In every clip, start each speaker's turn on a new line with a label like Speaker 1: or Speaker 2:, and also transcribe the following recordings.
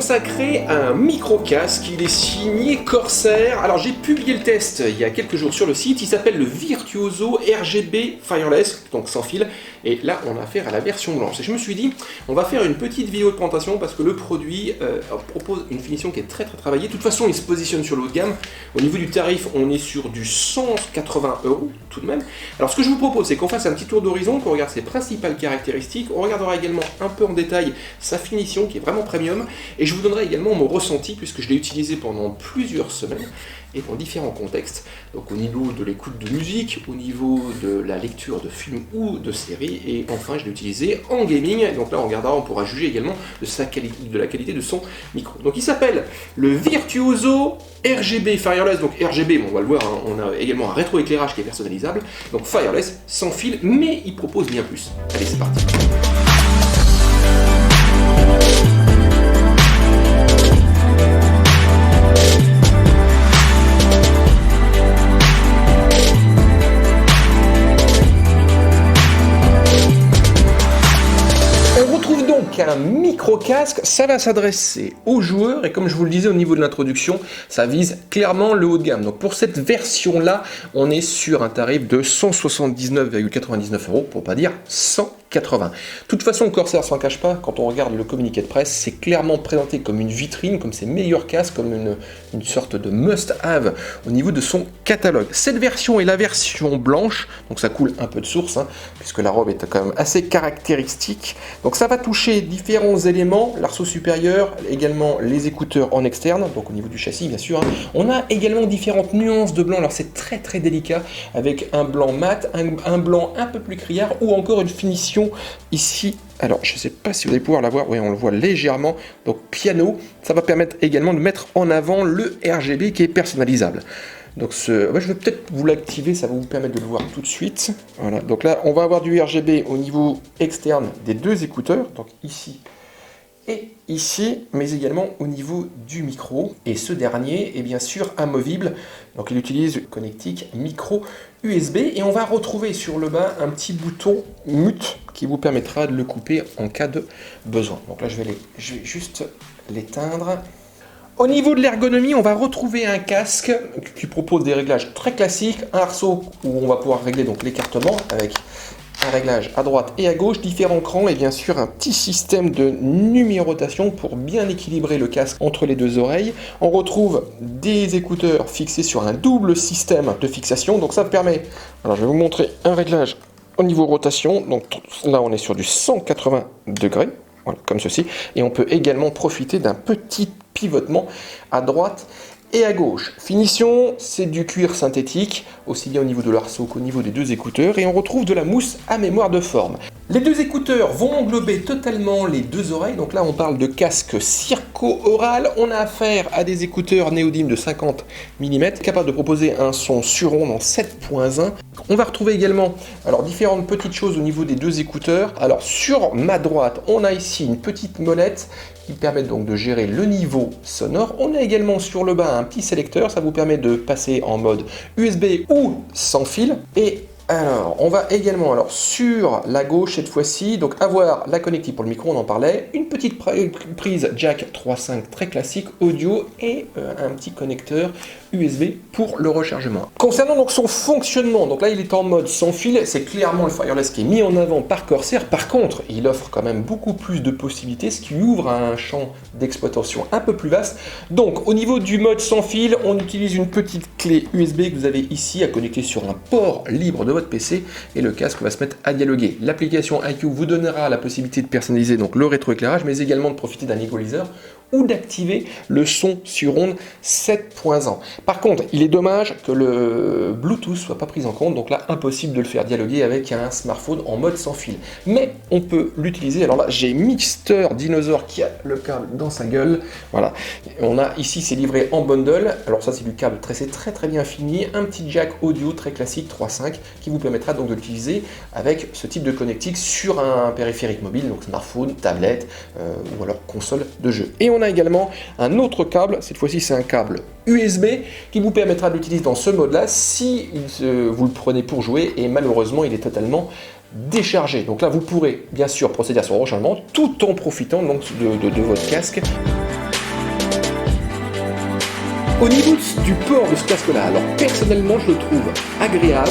Speaker 1: consacré à un micro-casque, il est signé Corsair. Alors j'ai publié le test il y a quelques jours sur le site, il s'appelle le Virtuoso RGB Fireless, donc sans fil, et là on a affaire à la version blanche. Et je me suis dit, on va faire une petite vidéo de présentation parce que le produit propose une finition qui est très travaillée. De toute façon il se positionne sur le haut de gamme. Au niveau du tarif, on est sur du 180 € tout de même. Alors ce que je vous propose, c'est qu'on fasse un petit tour d'horizon, qu'on regarde ses principales caractéristiques, on regardera également un peu en détail sa finition qui est vraiment premium, et je vous donnerai également mon ressenti puisque je l'ai utilisé pendant plusieurs semaines et dans différents contextes, donc au niveau de l'écoute de musique, au niveau de la lecture de films ou de séries, et enfin je l'ai utilisé en gaming, donc là on regardera, on pourra juger également de la qualité de son micro. Donc il s'appelle le Virtuoso RGB Fireless, donc RGB, bon, on va le voir, hein, on a également un rétroéclairage qui est personnalisable, donc Fireless, sans fil, mais il propose bien plus. Allez, c'est parti. Un micro-casque, ça va s'adresser aux joueurs et comme je vous le disais au niveau de l'introduction, ça vise clairement le haut de gamme. Donc pour cette version-là, on est sur un tarif de 179,99 € pour pas dire 180. De toute façon, Corsair s'en cache pas, quand on regarde le communiqué de presse, c'est clairement présenté comme une vitrine, comme ses meilleurs casques, comme une sorte de must-have au niveau de son catalogue. Cette version est la version blanche, donc ça coule un peu de source, hein, puisque la robe est quand même assez caractéristique. Donc ça va toucher différents éléments, l'arceau supérieur, également les écouteurs en externe, donc au niveau du châssis bien sûr. Hein. On a également différentes nuances de blanc, alors c'est très délicat, avec un blanc mat, un blanc un peu plus criard, ou encore une finition ici. Alors je ne sais pas si vous allez pouvoir la voir, oui on le voit légèrement, donc piano, ça va permettre également de mettre en avant le RGB qui est personnalisable. Donc je vais peut-être vous l'activer, ça va vous permettre de le voir tout de suite. Voilà, donc là on va avoir du RGB au niveau externe des deux écouteurs, donc ici et ici, mais également au niveau du micro. Et ce dernier est bien sûr amovible, donc il utilise une connectique micro USB et on va retrouver sur le bas un petit bouton mute qui vous permettra de le couper en cas de besoin. Donc là je vais juste l'éteindre. Au niveau de l'ergonomie, on va retrouver un casque qui propose des réglages très classiques, un arceau où on va pouvoir régler donc l'écartement avec un réglage à droite et à gauche, différents crans et bien sûr un petit système de numérotation pour bien équilibrer le casque entre les deux oreilles. On retrouve des écouteurs fixés sur un double système de fixation, donc ça permet, alors je vais vous montrer un réglage au niveau rotation, donc là on est sur du 180 degrés. Voilà, comme ceci, et on peut également profiter d'un petit pivotement à droite et à gauche. Finition, c'est du cuir synthétique, aussi bien au niveau de l'arceau qu'au niveau des deux écouteurs, et on retrouve de la mousse à mémoire de forme. Les deux écouteurs vont englober totalement les deux oreilles, donc là on parle de casque circo-oral, on a affaire à des écouteurs néodymes de 50 mm, capables de proposer un son surrond en 7.1. On va retrouver également différentes petites choses au niveau des deux écouteurs. Alors sur ma droite, on a ici une petite molette qui permet donc de gérer le niveau sonore. On a également sur le bas un petit sélecteur, ça vous permet de passer en mode USB ou sans fil. Et alors, on va également, sur la gauche cette fois-ci, donc avoir la connectique pour le micro, on en parlait, une petite prise jack 3.5 très classique, audio et un petit connecteur USB pour le rechargement. Concernant donc son fonctionnement, donc là il est en mode sans fil, c'est clairement le Fireless qui est mis en avant par Corsair. Par contre, il offre quand même beaucoup plus de possibilités, ce qui ouvre à un champ d'exploitation un peu plus vaste. Donc au niveau du mode sans fil, on utilise une petite clé USB que vous avez ici à connecter sur un port libre de votre PC et le casque va se mettre à dialoguer. L'application IQ vous donnera la possibilité de personnaliser donc le rétroéclairage, mais également de profiter d'un equalizer ou d'activer le son sur onde 7.1. Par contre, il est dommage que le Bluetooth soit pas pris en compte, donc là, impossible de le faire dialoguer avec un smartphone en mode sans fil. Mais on peut l'utiliser. Alors là, j'ai Mixter Dinosaur qui a le câble dans sa gueule. Voilà. On a ici, c'est livré en bundle. Alors ça, c'est du câble tressé très bien fini. Un petit jack audio très classique 3.5 qui vous permettra donc de l'utiliser avec ce type de connectique sur un périphérique mobile, donc smartphone, tablette ou alors console de jeu. Et on a également un autre câble, cette fois-ci c'est un câble USB qui vous permettra de l'utiliser dans ce mode-là si vous le prenez pour jouer et malheureusement il est totalement déchargé. Donc là vous pourrez bien sûr procéder à son rechargement tout en profitant donc de votre casque. Au niveau du port de ce casque-là, alors personnellement je le trouve agréable,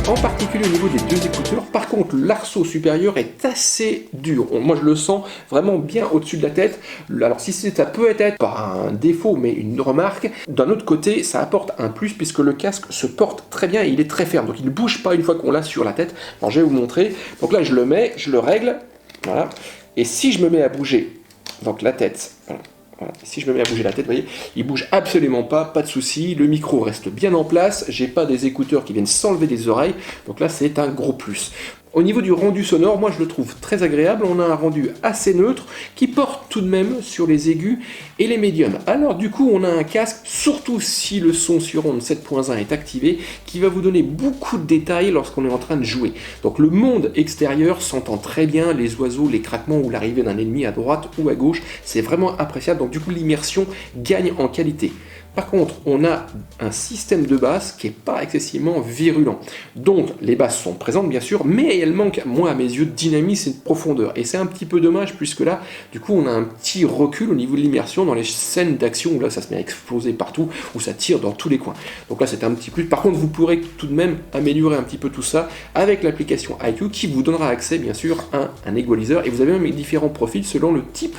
Speaker 1: en particulier au niveau des deux écouteurs. Par contre, l'arceau supérieur est assez dur. Moi je le sens vraiment bien au-dessus de la tête. Alors si ça peut être pas un défaut, mais une remarque, d'un autre côté, ça apporte un plus puisque le casque se porte très bien et il est très ferme. Donc il ne bouge pas une fois qu'on l'a sur la tête. Alors je vais vous montrer. Donc là je le mets, je le règle, voilà. Et si je me mets à bouger, donc la tête, voilà. Voilà. Si je me mets à bouger la tête, vous voyez, il bouge absolument pas de souci, le micro reste bien en place, j'ai pas des écouteurs qui viennent s'enlever des oreilles, donc là c'est un gros plus. Au niveau du rendu sonore, moi je le trouve très agréable, on a un rendu assez neutre qui porte tout de même sur les aigus et les médiums. Alors du coup on a un casque, surtout si le son sur onde 7.1 est activé, qui va vous donner beaucoup de détails lorsqu'on est en train de jouer. Donc le monde extérieur s'entend très bien, les oiseaux, les craquements ou l'arrivée d'un ennemi à droite ou à gauche, c'est vraiment appréciable, donc du coup l'immersion gagne en qualité. Par contre, on a un système de basse qui n'est pas excessivement virulent. Donc, les basses sont présentes, bien sûr, mais elles manquent, moi, à mes yeux, de dynamisme et de profondeur. Et c'est un petit peu dommage, puisque là, du coup, on a un petit recul au niveau de l'immersion dans les scènes d'action, où là, ça se met à exploser partout, où ça tire dans tous les coins. Donc là, c'est un petit plus. Par contre, vous pourrez tout de même améliorer un petit peu tout ça avec l'application iQ, qui vous donnera accès, bien sûr, à un equalizer. Et vous avez même différents profils selon le type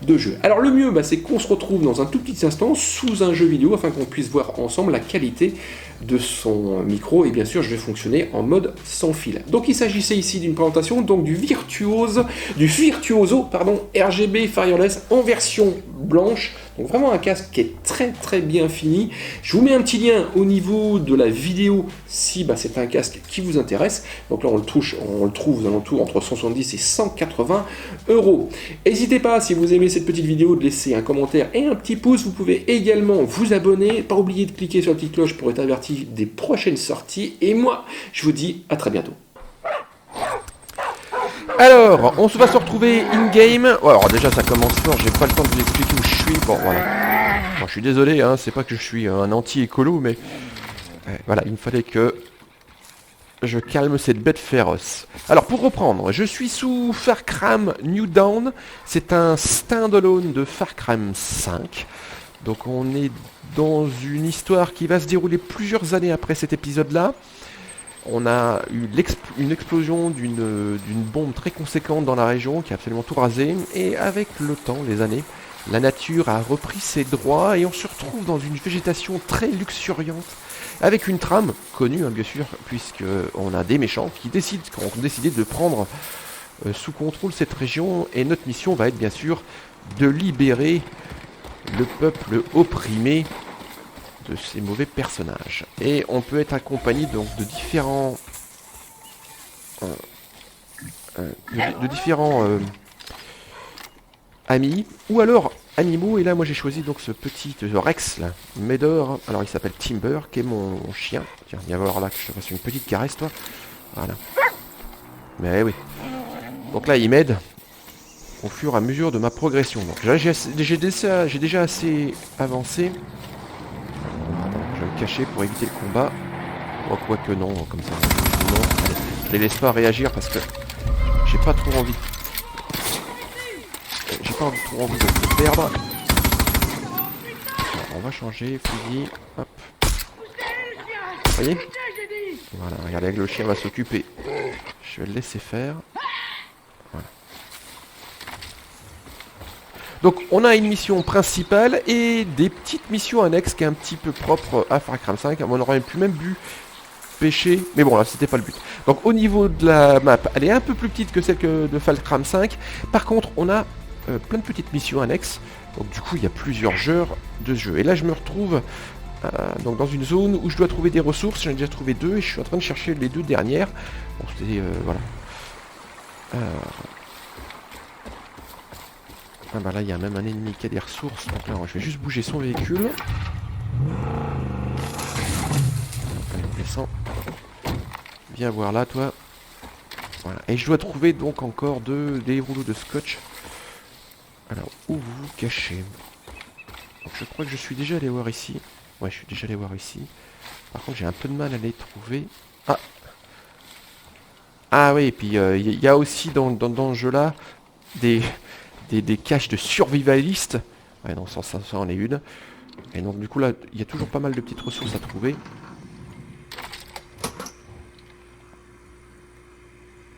Speaker 1: de jeu. Alors le mieux, c'est qu'on se retrouve dans un tout petit instant sous un jeu vidéo afin qu'on puisse voir ensemble la qualité de son micro et bien sûr je vais fonctionner en mode sans fil. Donc il s'agissait ici d'une présentation donc du Virtuoso RGB Fireless en version blanche. Donc vraiment un casque qui est très bien fini. Je vous mets un petit lien au niveau de la vidéo si c'est un casque qui vous intéresse. Donc là on le trouve aux alentours entre 170 et 180 €. N'hésitez pas, si vous aimez cette petite vidéo, de laisser un commentaire et un petit pouce. Vous pouvez également vous abonner. Pas oublier de cliquer sur la petite cloche pour être averti des prochaines sorties. Et moi, je vous dis à très bientôt.
Speaker 2: Alors, on va se retrouver in-game. Alors déjà ça commence fort, j'ai pas le temps de vous expliquer où je suis. Bon voilà. Bon, je suis désolé, hein, c'est pas que je suis un anti-écolo, mais voilà, il me fallait que je calme cette bête féroce. Alors pour reprendre, je suis sous Far Cry New Dawn. C'est un standalone de Far Cry 5. Donc on est dans une histoire qui va se dérouler plusieurs années après cet épisode-là. On a eu une explosion d'une bombe très conséquente dans la région qui a absolument tout rasé. Et avec le temps, les années, la nature a repris ses droits et on se retrouve dans une végétation très luxuriante avec une trame connue, bien sûr, puisqu'on a des méchants qui ont décidé de prendre sous contrôle cette région. Et notre mission va être bien sûr de libérer le peuple opprimé de ces mauvais personnages. Et on peut être accompagné donc de différents amis ou alors animaux. Et là moi j'ai choisi donc ce petit Rex là, Médor. Alors il s'appelle Timber, qui est mon chien. Tiens, viens voir là que je te fasse une petite caresse toi. Voilà. Mais oui. Donc là il m'aide au fur et à mesure de ma progression. Donc j'ai déjà assez avancé. Je vais me cacher pour éviter le combat. Oh, quoique non, comme ça. Non, allez, je les laisse pas réagir parce que j'ai pas trop envie. J'ai pas trop envie de me perdre. Alors, on va changer, fusil. Hop. Vous voyez? Voilà, regardez, le chien va s'occuper. Je vais le laisser faire. Voilà. Donc on a une mission principale et des petites missions annexes qui est un petit peu propre à Far Cry 5. On aurait pu même pêcher, mais bon là c'était pas le but. Donc au niveau de la map, elle est un peu plus petite que celle de Far Cry 5. Par contre on a plein de petites missions annexes. Donc du coup il y a plusieurs heures de jeu. Et là je me retrouve donc dans une zone où je dois trouver des ressources. J'en ai déjà trouvé 2 et je suis en train de chercher les 2 dernières. Bon c'était voilà. Ah là il y a même un ennemi qui a des ressources. Donc là je vais juste bouger son véhicule. Allez on descend. Viens voir là toi. Voilà. Et je dois trouver donc encore des rouleaux de scotch. Alors où vous vous cachez? Donc, je crois que je suis déjà allé voir ici. Ouais je suis déjà allé voir ici. Par contre j'ai un peu de mal à les trouver. Ah oui et puis il y a aussi dans ce jeu là des caches de survivalistes. Ouais non ça en est une. Et donc du coup là, il y a toujours pas mal de petites ressources à trouver.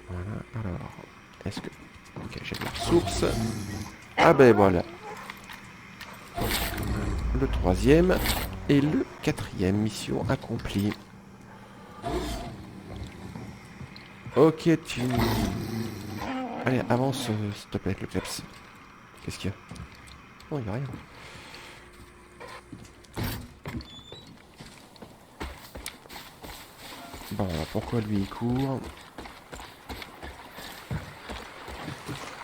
Speaker 2: Voilà, alors, est-ce que... Ok, j'ai des ressources. Ah ben voilà. Le 3e et le 4e, mission accomplie. Ok, tu... Allez, avance, s'il te plaît, le kleps. Qu'est-ce qu'il y a? Non, il n'y a rien. Bon, pourquoi lui il court?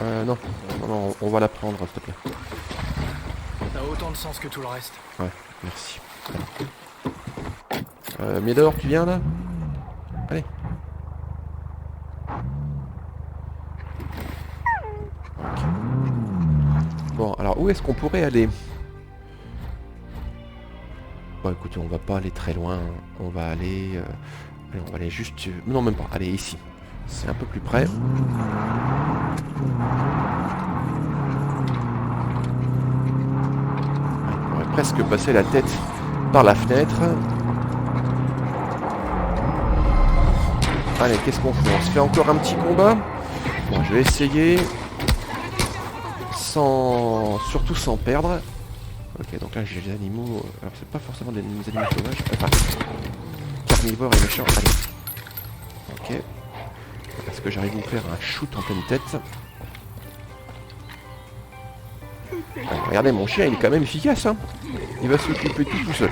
Speaker 2: Non. Non, on va la prendre, s'il te plaît.
Speaker 3: Ça a autant de sens que tout le reste.
Speaker 2: Ouais, merci. Médor, tu viens là? Allez. Ok. Bon, alors où est-ce qu'on pourrait aller? Bon, écoutez, on va pas aller très loin. On va aller... allez, on va aller juste... Non, même pas. Allez, ici. C'est un peu plus près. On aurait presque passé la tête par la fenêtre. Allez, qu'est-ce qu'on fait? On se fait encore un petit combat. Bon, je vais essayer. Surtout sans perdre. Ok, donc là j'ai des animaux... alors c'est pas forcément des animaux sauvages. Enfin, carnivores et méchants. Allez. Ok. Est-ce que j'arrive à vous faire un shoot en pleine tête? Regardez, mon chien il est quand même efficace, hein. Il va s'occuper tout seul.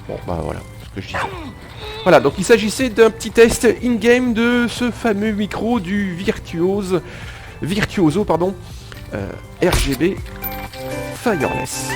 Speaker 2: Bon, bah voilà, ce que je disais. Voilà, donc il s'agissait d'un petit test in-game de ce fameux micro du Virtuoso, RGB Fireless.